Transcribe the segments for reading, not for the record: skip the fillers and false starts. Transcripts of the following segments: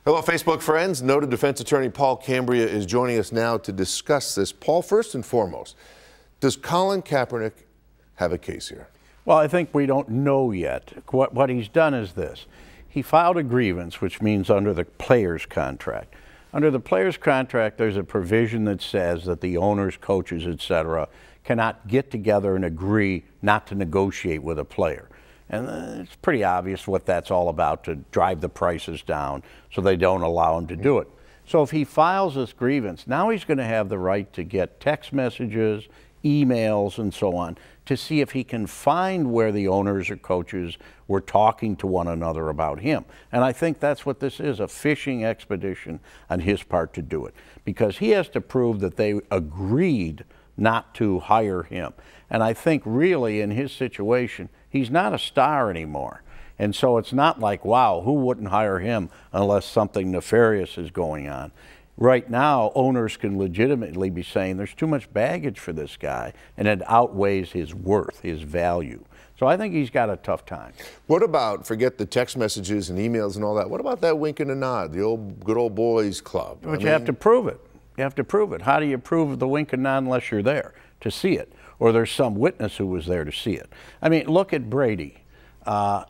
Hello, Facebook friends. Noted defense attorney Paul Cambria is joining us now to discuss this. Paul, first and foremost, does Colin Kaepernick have a case here? Well, I think we don't know yet. What he's done is this. He filed a grievance, which means under the player's contract. Under the player's contract, there's a provision that says that the owners, coaches, etc., cannot get together and agree not to negotiate with a player. And it's pretty obvious what that's all about, to drive the prices down so they don't allow him to do it. So if he files this grievance, now he's going to have the right to get text messages, emails, and so on, to see if he can find where the owners or coaches were talking to one another about him. And I think that's what this is, a fishing expedition on his part to do it, because he has to prove that they agreed not to hire him. And I think really in his situation, he's not a star anymore. And so it's not like, wow, who wouldn't hire him unless something nefarious is going on? Right now, owners can legitimately be saying there's too much baggage for this guy, and it outweighs his worth, his value. So I think he's got a tough time. What about, forget the text messages and emails and all that, what about that wink and a nod, the old good old boys club? But you have to prove it. You have to prove it. How do you prove the wink and nod unless you're there to see it, or there's some witness who was there to see it? I mean, look at Brady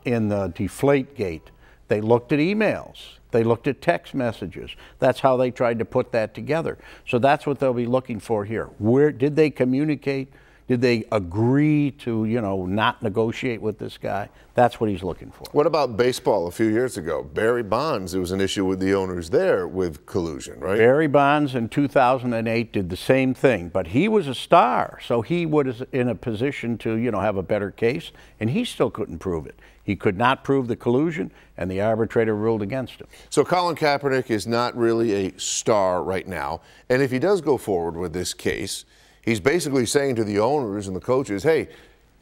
in the Deflategate. They looked at emails. They looked at text messages. That's how they tried to put that together. So that's what they'll be looking for here. Where did they communicate? Did they agree to, not negotiate with this guy? That's what he's looking for. What about baseball a few years ago? Barry Bonds, there was an issue with the owners there with collusion, right? Barry Bonds in 2008 did the same thing, but he was a star, so he was in a position to, have a better case, and he still couldn't prove it. He could not prove the collusion, and the arbitrator ruled against him. So Colin Kaepernick is not really a star right now, and if he does go forward with this case, he's basically saying to the owners and the coaches, hey,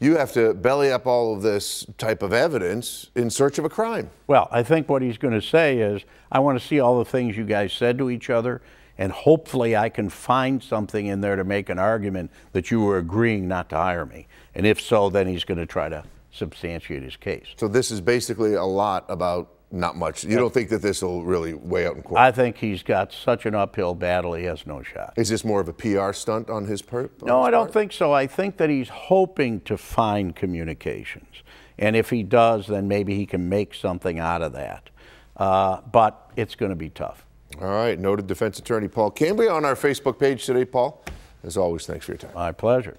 you have to belly up all of this type of evidence in search of a crime. Well, I think what he's going to say is, I want to see all the things you guys said to each other, and hopefully I can find something in there to make an argument that you were agreeing not to hire me. And if so, then he's going to try to substantiate his case. So this is basically a lot about not much. You don't think that this will really weigh out in court? I think he's got such an uphill battle, he has no shot. Is this more of a PR stunt on his part? No, I don't think so. I think that he's hoping to find communications. And if he does, then maybe he can make something out of that. But it's going to be tough. All right. Noted defense attorney Paul Cambria on our Facebook page today, Paul. As always, thanks for your time. My pleasure.